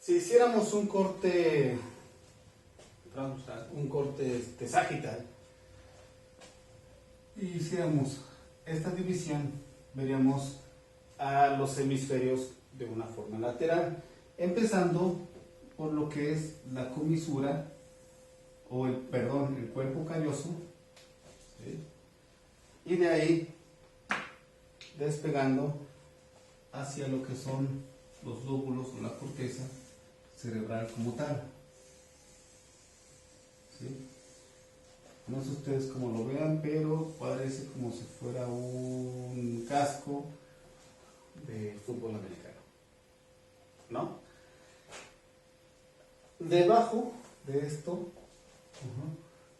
Si hiciéramos un corte sagital y hiciéramos esta división, veríamos a los hemisferios de una forma lateral, empezando por lo que es la comisura o el cuerpo calloso, ¿sí? Y de ahí despegando hacia lo que son los lóbulos o la corteza cerebral como tal, ¿sí? No sé ustedes cómo lo vean, pero parece como si fuera un casco de fútbol americano, ¿no? Debajo de esto,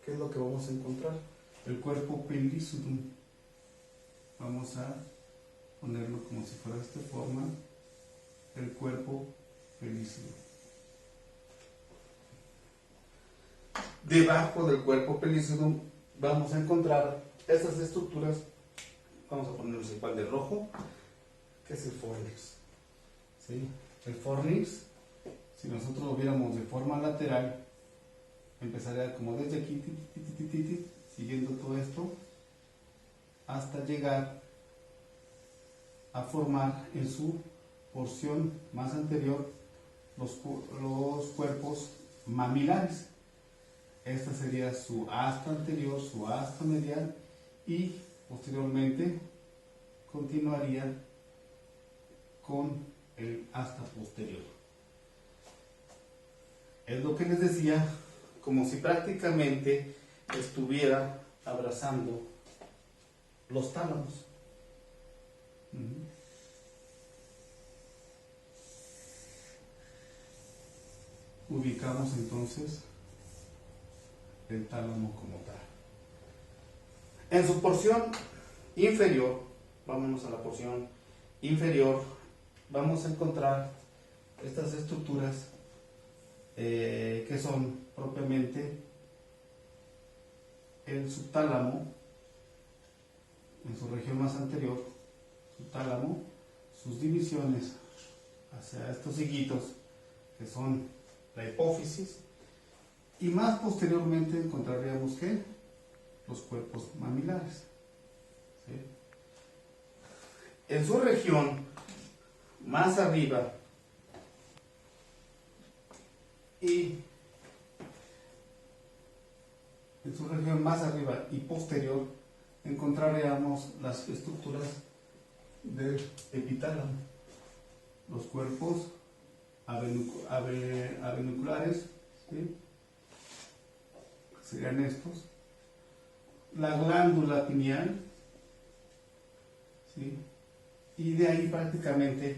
¿qué es lo que vamos a encontrar? El cuerpo pellucidum. Vamos a ponerlo como si fuera de esta forma, el cuerpo pellucidum. Debajo del cuerpo pellucidum vamos a encontrar estas estructuras. Vamos a ponerles igual de rojo, que es el fornix, ¿sí? El fornix, si nosotros lo viéramos de forma lateral, empezaría como desde aquí, siguiendo todo esto, hasta llegar a formar en su porción más anterior los cuerpos mamilares. Esta sería su asta anterior, su asta medial, y posteriormente continuaría con el asta posterior. Es lo que les decía, como si prácticamente estuviera abrazando los tálamos. Ubicamos entonces el tálamo como tal. En su porción inferior, vámonos a la porción inferior, vamos a encontrar estas estructuras que son propiamente el subtálamo, en su región más anterior, subtálamo, sus divisiones hacia estos higuitos, que son la hipófisis, y más posteriormente encontraríamos que los cuerpos mamilares, ¿sí? En su región más arriba y posterior encontraríamos las estructuras del epitálamo, los cuerpos aveniculares, ¿sí? Serían estos, la glándula pineal, ¿sí? Y de ahí prácticamente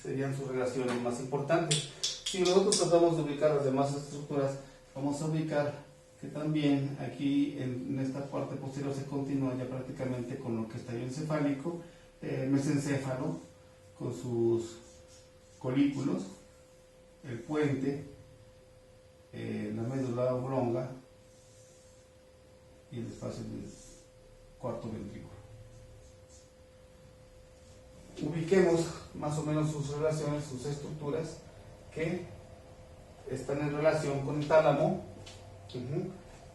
serían sus relaciones más importantes. Si nosotros tratamos de ubicar las demás estructuras, vamos a ubicar que también aquí en esta parte posterior se continúa ya prácticamente con lo que está encefálico, mesencéfalo, con sus colículos, el puente, la médula oblonga y el espacio del cuarto ventrículo. Ubiquemos más o menos sus relaciones, sus estructuras que están en relación con el tálamo.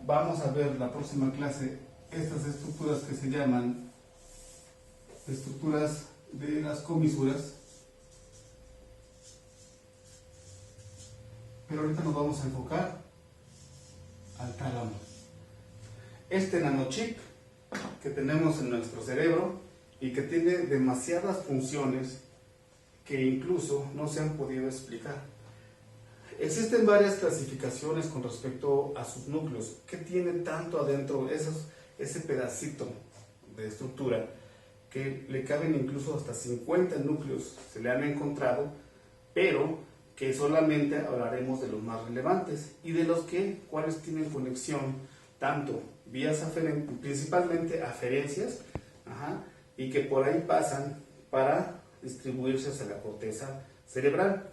Vamos a ver la próxima clase estas estructuras que se llaman estructuras de las comisuras, pero ahorita nos vamos a enfocar al tálamo, este nanochip que tenemos en nuestro cerebro y que tiene demasiadas funciones que incluso no se han podido explicar. Existen varias clasificaciones con respecto a sus núcleos. ¿Qué tiene tanto adentro ese pedacito de estructura que le caben incluso hasta 50 núcleos? Se le han encontrado, pero que solamente hablaremos de los más relevantes y de los cuales tienen conexión, tanto vías aferentes, principalmente aferencias, y que por ahí pasan para distribuirse hacia la corteza cerebral.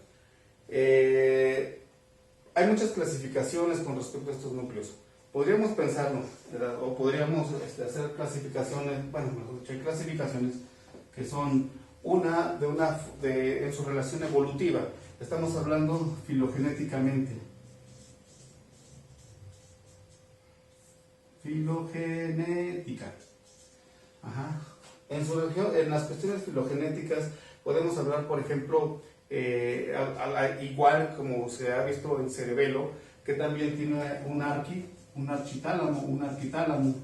Hay muchas clasificaciones con respecto a estos núcleos. Podríamos pensarlo, ¿verdad? O podríamos hacer clasificaciones, bueno, mejor dicho, hay clasificaciones que son en su relación evolutiva. Estamos hablando filogenéticamente. Filogenética. Ajá. En las cuestiones filogenéticas podemos hablar, por ejemplo, igual como se ha visto en cerebelo, que también tiene un arquitálamo,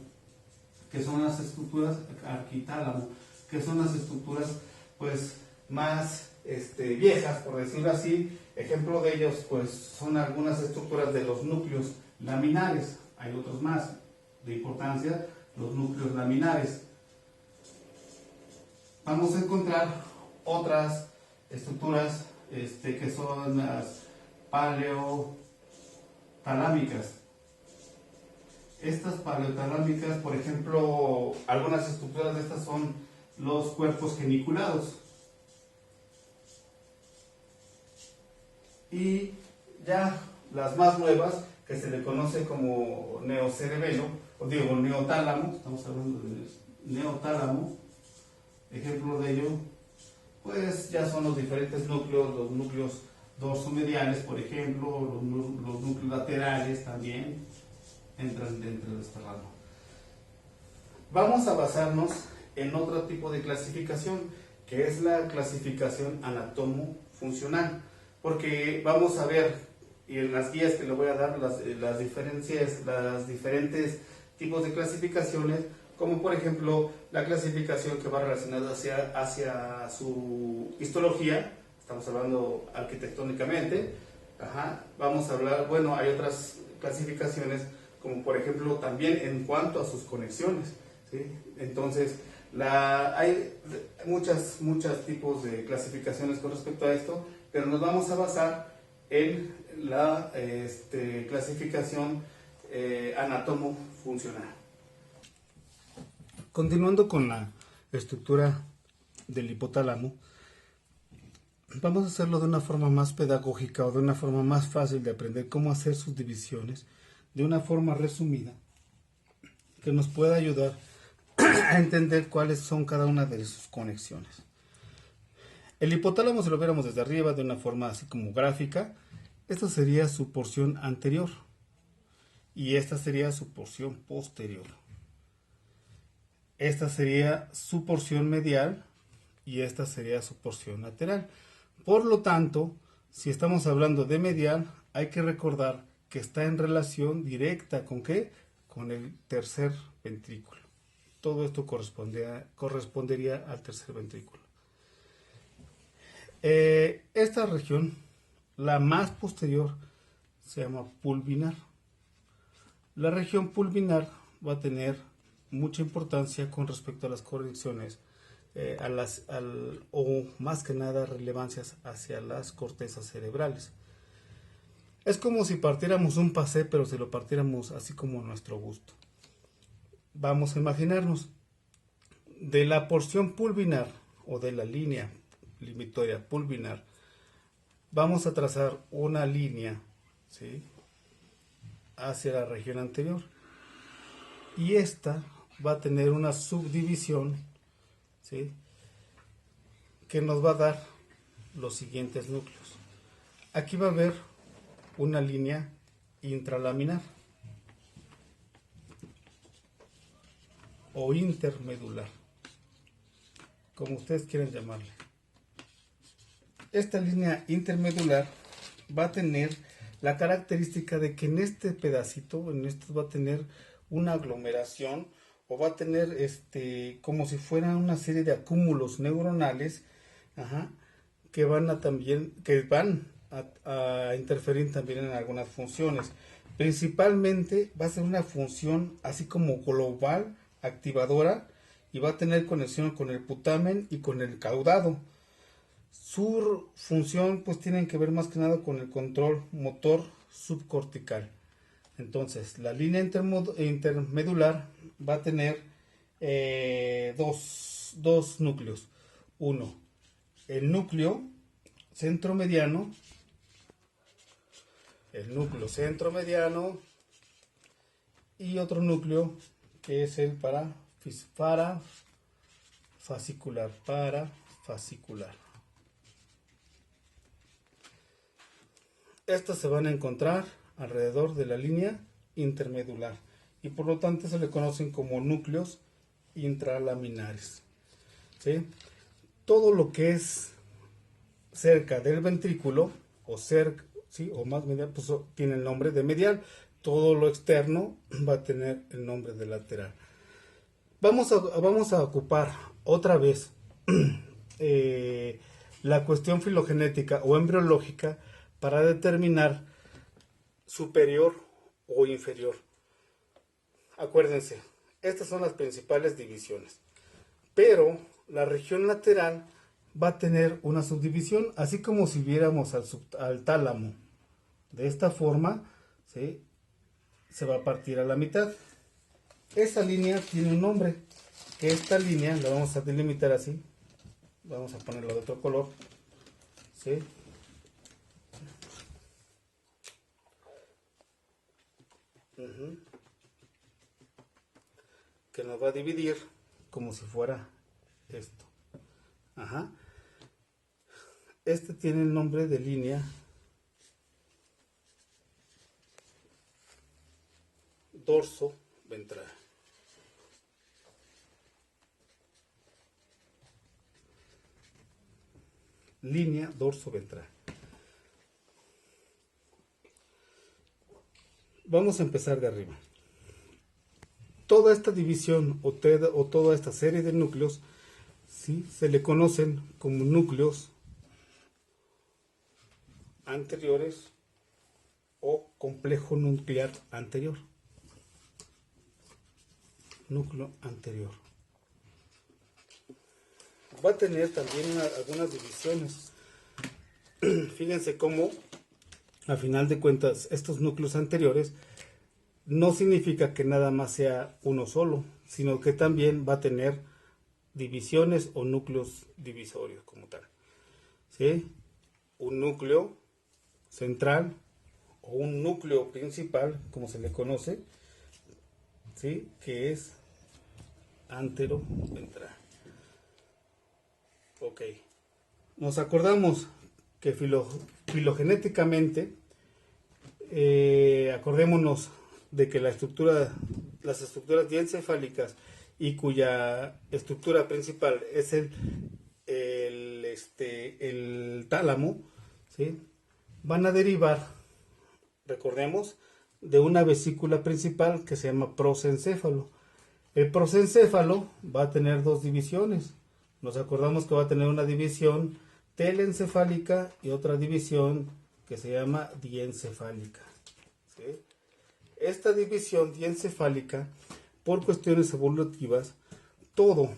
que son las estructuras arquitálamo, que son las estructuras pues más viejas, por decirlo así. Ejemplo de ellos pues son algunas estructuras de los núcleos laminares. Hay otros más de importancia, los núcleos laminares. Vamos a encontrar otras estructuras que son las paleotalámicas. Estas paleotalámicas, por ejemplo, algunas estructuras de estas son los cuerpos geniculados. Y ya las más nuevas, que se le conoce como neocerebelo, o digo neotálamo, estamos hablando de neotálamo. Ejemplo de ello, pues ya son los diferentes núcleos, los núcleos dorsomediales, por ejemplo, los núcleos laterales también entran dentro de esta rama. Vamos a basarnos en otro tipo de clasificación, que es la clasificación anatomo-funcional, porque vamos a ver, y en las guías que le voy a dar, las diferentes tipos de clasificaciones, como por ejemplo la clasificación que va relacionada hacia su histología. Estamos hablando arquitectónicamente. Vamos a hablar, bueno, hay otras clasificaciones, como por ejemplo también en cuanto a sus conexiones, ¿sí? Entonces, hay muchos tipos de clasificaciones con respecto a esto, pero nos vamos a basar en la clasificación anatomo-funcional. Continuando con la estructura del hipotálamo, vamos a hacerlo de una forma más pedagógica o de una forma más fácil de aprender cómo hacer sus divisiones de una forma resumida que nos pueda ayudar a entender cuáles son cada una de sus conexiones. El hipotálamo, si lo viéramos desde arriba de una forma así como gráfica, esta sería su porción anterior y esta sería su porción posterior. Esta sería su porción medial y esta sería su porción lateral. Por lo tanto, si estamos hablando de medial, hay que recordar que está en relación directa ¿con qué? Con el tercer ventrículo. Todo esto correspondería al tercer ventrículo. Esta región, la más posterior, se llama pulvinar. La región pulvinar va a tener mucha importancia con respecto a las conexiones, o más que nada relevancias hacia las cortezas cerebrales. Es como si partiéramos un pasé, pero si lo partiéramos así como a nuestro gusto. Vamos a imaginarnos, de la porción pulvinar o de la línea limitoria pulvinar, vamos a trazar una línea, ¿sí?, hacia la región anterior, y esta va a tener una subdivisión, ¿sí?, que nos va a dar los siguientes núcleos. Aquí va a haber una línea intralaminar o intermedular, como ustedes quieran llamarle. Esta línea intermedular va a tener la característica de que en este pedacito, en esto va a tener una aglomeración, o va a tener como si fuera una serie de acúmulos neuronales, que van a interferir también en algunas funciones. Principalmente va a ser una función así como global, activadora, y va a tener conexión con el putamen y con el caudado. Su función pues tienen que ver más que nada con el control motor subcortical. Entonces la línea intermedular va a tener dos núcleos. Uno, el núcleo centromediano, y otro núcleo que es el parafascicular. fascicular. Estas se van a encontrar alrededor de la línea intermedular y por lo tanto se le conocen como núcleos intralaminares. ¿Sí? Todo lo que es cerca del ventrículo o cerca, ¿sí? O más medial, pues tiene el nombre de medial. Todo lo externo va a tener el nombre de lateral. Vamos a ocupar otra vez la cuestión filogenética o embriológica para determinar superior o inferior. Acuérdense, estas son las principales divisiones, pero la región lateral va a tener una subdivisión, así como si viéramos al tálamo. De esta forma, ¿sí? Se va a partir a la mitad. Esa línea tiene un nombre, que esta línea la vamos a delimitar así. Vamos a ponerlo de otro color, ¿sí? Que nos va a dividir como si fuera esto. Ajá. Este tiene el nombre de línea dorso ventral. Línea dorso ventral. Vamos a empezar de arriba. Toda esta división o toda esta serie de núcleos, ¿sí? Se le conocen como núcleos anteriores o complejo nuclear anterior. Núcleo anterior. Va a tener también algunas divisiones. Fíjense cómo, a final de cuentas, estos núcleos anteriores no significa que nada más sea uno solo, sino que también va a tener divisiones o núcleos divisorios como tal. ¿Sí? Un núcleo central o un núcleo principal, como se le conoce, ¿sí? Que es anteroventral. Ok. Nos acordamos que filogenéticamente, acordémonos de que las estructuras diencefálicas y cuya estructura principal es el tálamo, ¿sí? Van a derivar, recordemos, de una vesícula principal que se llama prosencéfalo. El prosencéfalo va a tener dos divisiones. Nos acordamos que va a tener una división telencefálica y otra división que se llama diencefálica. ¿Sí? Esta división diencefálica, por cuestiones evolutivas, todo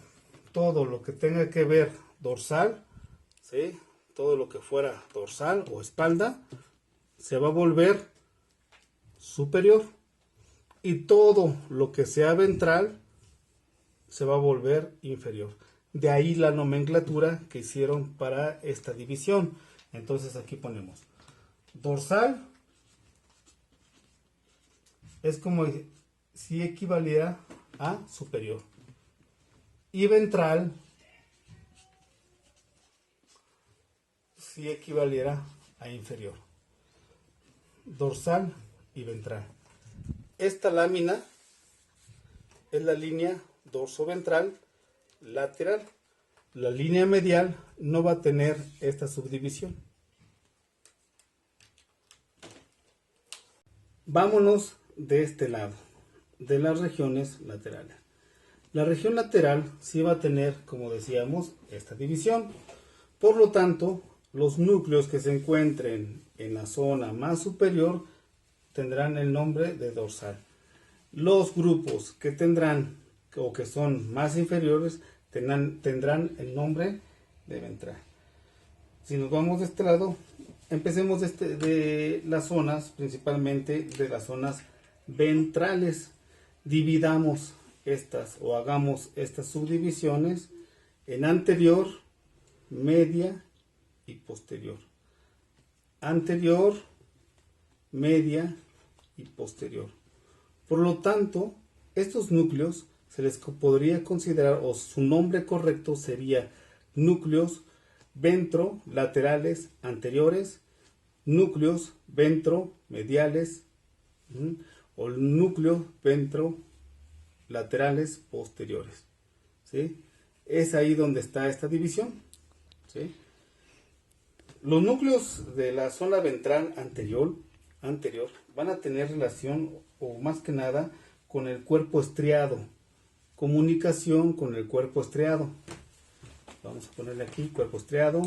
lo que tenga que ver dorsal, ¿sí? Todo lo que fuera dorsal o espalda, se va a volver superior. Y todo lo que sea ventral, se va a volver inferior. De ahí la nomenclatura que hicieron para esta división. Entonces aquí ponemos dorsal, es como si equivaliera a superior. Y ventral, si equivaliera a inferior. Dorsal y ventral. Esta lámina es la línea dorso-ventral lateral. La línea medial no va a tener esta subdivisión. Vámonos de este lado, de las regiones laterales. La región lateral sí va a tener, como decíamos, esta división. Por lo tanto, los núcleos que se encuentren en la zona más superior tendrán el nombre de dorsal. Los grupos que tendrán o que son más inferiores tendrán el nombre de ventral. Si nos vamos de este lado, empecemos de las zonas, principalmente de las zonas ventrales. Dividamos estas o hagamos estas subdivisiones en anterior, media y posterior. Anterior, media y posterior. Por lo tanto, estos núcleos se les podría considerar, o su nombre correcto sería núcleos ventrolaterales anteriores, núcleos ventromediales o núcleos ventrolaterales posteriores. ¿Sí? Es ahí donde está esta división. ¿Sí? Los núcleos de la zona ventral anterior van a tener relación, o más que nada, con el cuerpo estriado. Comunicación con el cuerpo estriado. Vamos a ponerle aquí cuerpo estriado.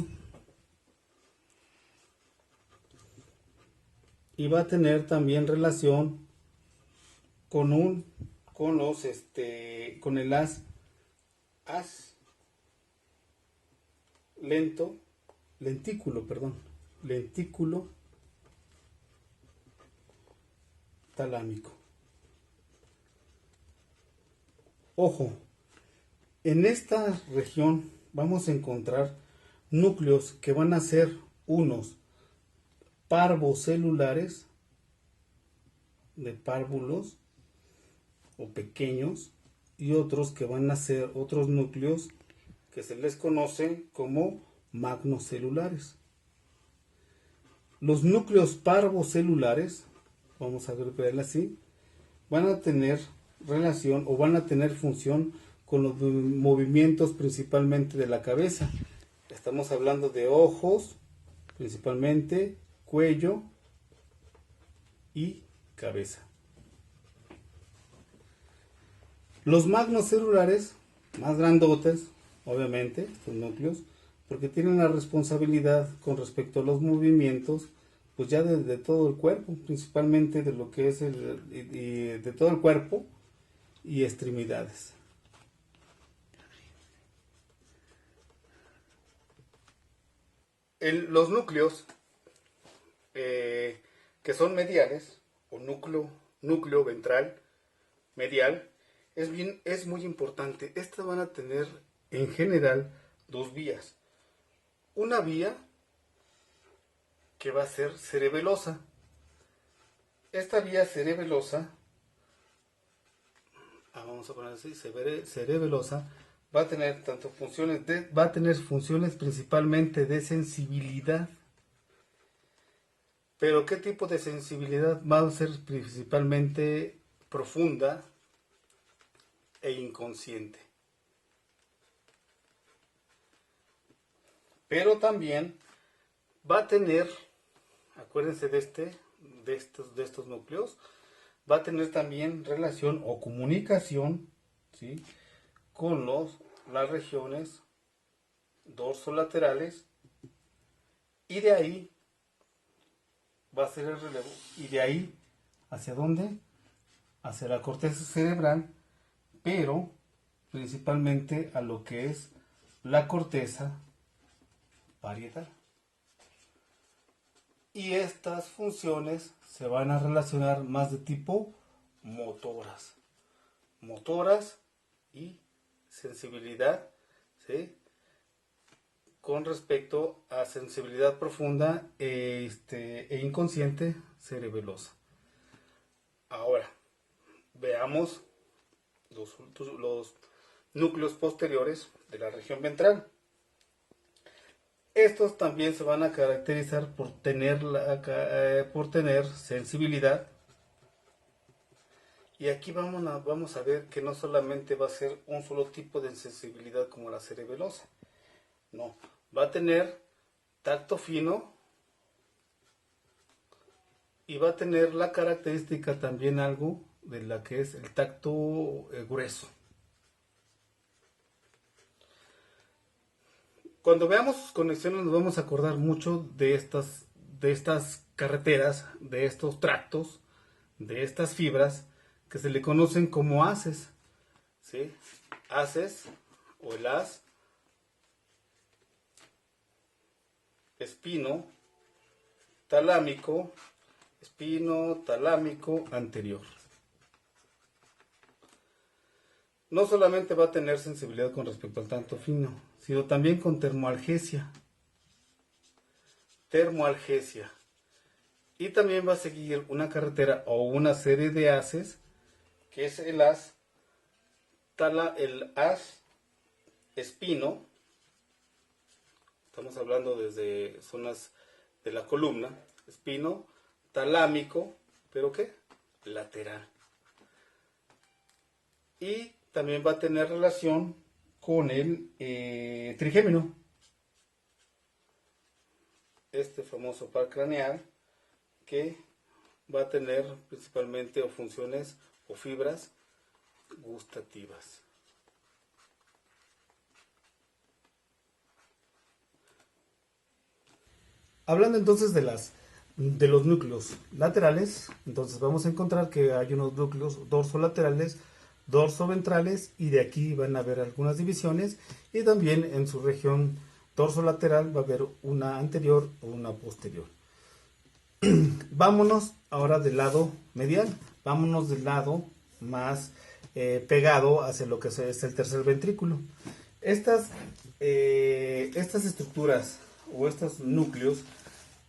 Y va a tener también relación con el lentículo talámico. Ojo, en esta región vamos a encontrar núcleos que van a ser unos parvocelulares, de párvulos o pequeños, y otros que van a ser otros núcleos que se les conocen como magnocelulares. Los núcleos parvocelulares, vamos a verla así, van a tener relación o van a tener función con los movimientos principalmente de la cabeza. Estamos hablando de ojos, principalmente, cuello y cabeza. Los magnocelulares, más grandotes, obviamente, estos núcleos, porque tienen la responsabilidad con respecto a los movimientos, pues ya de todo el cuerpo, principalmente de lo que es de todo el cuerpo y extremidades. Los núcleos que son mediales, o núcleo ventral medial, es muy importante. Estas van a tener en general dos vías. Una vía que va a ser cerebelosa. Esta vía cerebelosa, vamos a poner así, cerebelosa, va a tener funciones principalmente de sensibilidad. Pero ¿qué tipo de sensibilidad? Va a ser principalmente profunda e inconsciente. Pero también va a tener, acuérdense de estos núcleos, va a tener también relación o comunicación, ¿sí?, con las regiones dorsolaterales, y de ahí va a ser el relevo, y de ahí ¿hacia dónde? Hacia la corteza cerebral, pero principalmente a lo que es la corteza parietal. Y estas funciones se van a relacionar más de tipo motoras y sensibilidad, ¿sí?, con respecto a sensibilidad profunda e inconsciente cerebelosa. Ahora, veamos los núcleos posteriores de la región ventral. Estos también se van a caracterizar por tener sensibilidad. Y aquí vamos a ver que no solamente va a ser un solo tipo de sensibilidad como la cerebelosa. No, va a tener tacto fino y va a tener la característica también algo de la que es el tacto grueso. Cuando veamos sus conexiones nos vamos a acordar mucho de estas carreteras, de estos tractos, de estas fibras que se le conocen como haces, ¿sí? Haces o el haz espino talámico anterior. No solamente va a tener sensibilidad con respecto al tacto fino, sino también con termoalgesia. Y también va a seguir una carretera o una serie de haces, que es el haz espino Estamos hablando desde zonas de la columna, espino, talámico, pero ¿qué? Lateral. Y también va a tener relación con el trigémino. Este famoso par craneal que va a tener principalmente o funciones o fibras gustativas. Hablando entonces de los núcleos laterales, entonces vamos a encontrar que hay unos núcleos dorsolaterales, dorsoventrales, y de aquí van a haber algunas divisiones, y también en su región dorsolateral va a haber una anterior o una posterior. Vámonos ahora del lado medial, vámonos del lado más pegado hacia lo que es el tercer ventrículo. Estas estructuras o estos núcleos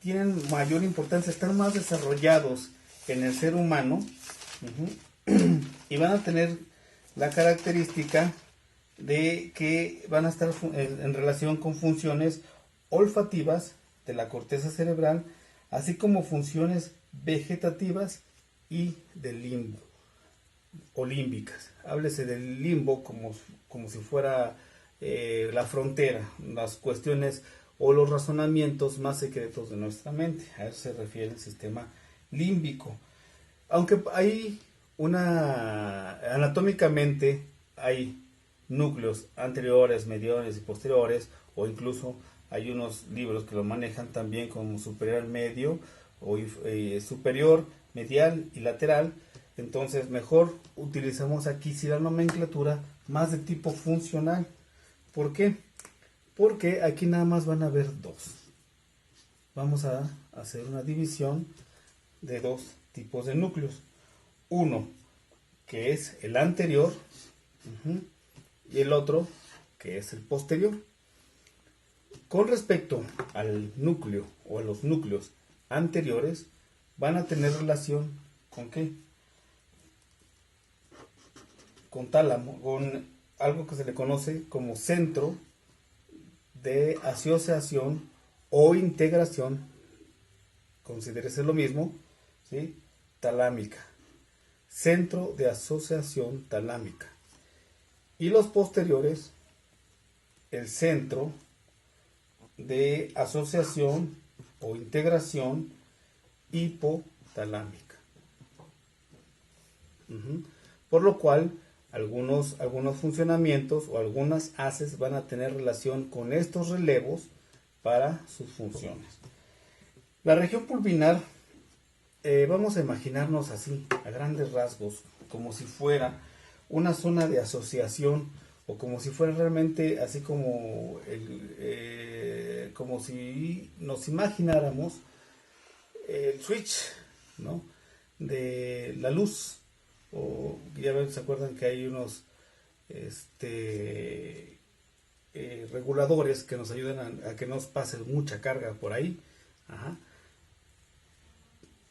tienen mayor importancia, están más desarrollados en el ser humano, y van a tener la característica de que van a estar en relación con funciones olfativas de la corteza cerebral, así como funciones vegetativas y del limbo o límbicas. Háblese del limbo como si fuera la frontera, las cuestiones o los razonamientos más secretos de nuestra mente. A eso se refiere el sistema límbico. Aunque hay anatómicamente hay núcleos anteriores, mediales y posteriores, o incluso hay unos libros que lo manejan también como superior, medio, o superior, medial y lateral. Entonces mejor utilizamos aquí sí la nomenclatura más de tipo funcional. ¿Por qué? Porque aquí nada más van a haber dos. Vamos a hacer una división de dos tipos de núcleos. Uno que es el anterior, y el otro que es el posterior. Con respecto al núcleo o a los núcleos anteriores, van a tener relación con ¿qué? Con tálamo, con algo que se le conoce como centro de asociación o integración, considérese lo mismo, ¿sí? Talámica, centro de asociación talámica. Y los posteriores, el centro de asociación o integración hipotalámica. Por lo cual, algunos funcionamientos o algunas haces van a tener relación con estos relevos para sus funciones. La región pulvinar, vamos a imaginarnos así, a grandes rasgos, como si fuera una zona de asociación, o como si fuera realmente así como como si nos imagináramos el switch, ¿no?, de la luz. O ya ven, se acuerdan que hay unos reguladores que nos ayudan a que no pase mucha carga por ahí,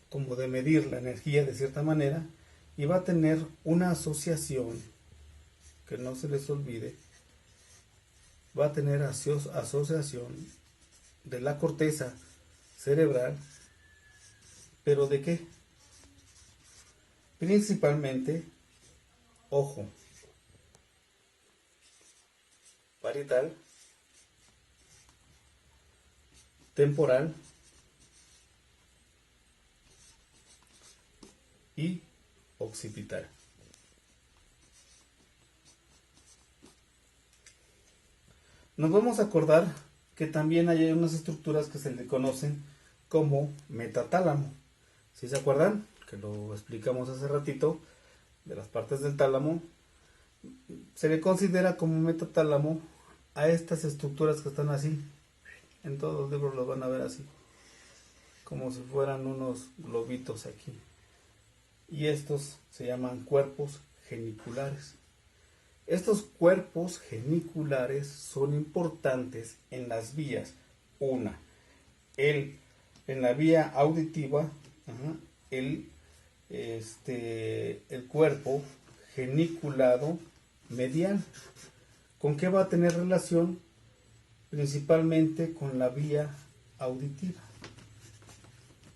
como de medir la energía de cierta manera, y va a tener una asociación, que no se les olvide, va a tener asociación de la corteza cerebral, pero ¿de qué? Principalmente, ojo, parietal, temporal y occipital. Nos vamos a acordar que también hay unas estructuras que se le conocen como metatálamo. ¿Sí se acuerdan? Que lo explicamos hace ratito, de las partes del tálamo. Se le considera como metatálamo a estas estructuras que están así. En todos los libros los van a ver así, como si fueran unos globitos aquí. Y estos se llaman cuerpos geniculares. Estos cuerpos geniculares son importantes en las vías. En la vía auditiva, el cuerpo geniculado medial. ¿Con qué va a tener relación? principalmente con la vía auditiva.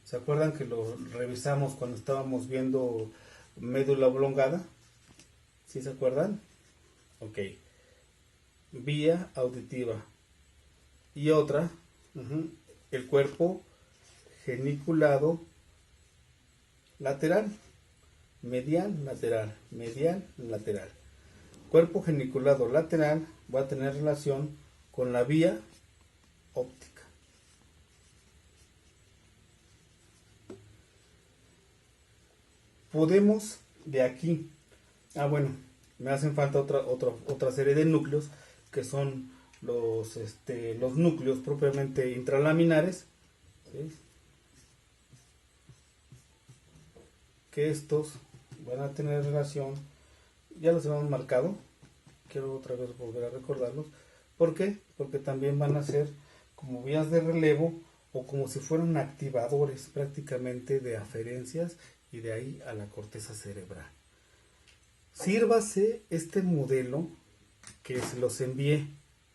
¿Se acuerdan que lo revisamos cuando estábamos viendo médula oblongada? ¿Sí se acuerdan? Ok. Vía auditiva. Y otra, el cuerpo geniculado lateral. Medial, lateral. Medial, lateral. Cuerpo geniculado lateral va a tener relación con la vía óptica. Podemos de aquí, bueno, me hacen falta otra serie de núcleos que son los núcleos propiamente intralaminares, ¿sí? Que estos van a tener relación, ya los hemos marcado, quiero otra vez volver a recordarlos. ¿Por qué? Porque también van a ser como vías de relevo o como si fueran activadores prácticamente de aferencias y de ahí a la corteza cerebral. Sírvase este modelo que se los envié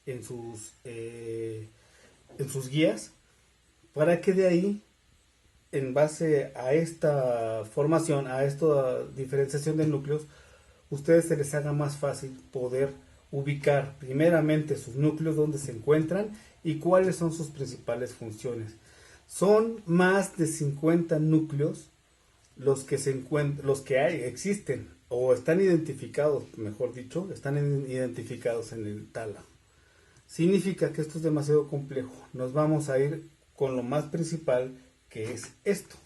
en sus guías para que de ahí, en base a esta formación, a esta diferenciación de núcleos, ustedes se les haga más fácil poder ubicar primeramente sus núcleos, donde se encuentran y cuáles son sus principales funciones. Son más de 50 núcleos los que existen o están identificados, mejor dicho, están identificados en el tálamo. Significa que esto es demasiado complejo. Nos vamos a ir con lo más principal, que es esto.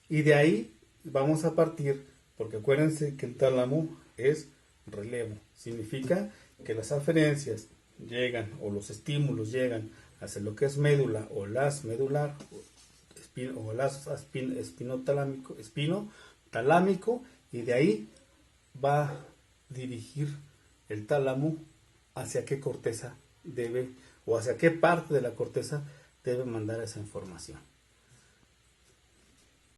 Y de ahí vamos a partir, porque acuérdense que el tálamo es relevo. Significa que las aferencias llegan, o los estímulos llegan hacia lo que es médula o las medular, o las espino talámico, y de ahí va a dirigir el tálamo hacia qué corteza debe, o hacia qué parte de la corteza debe mandar esa información.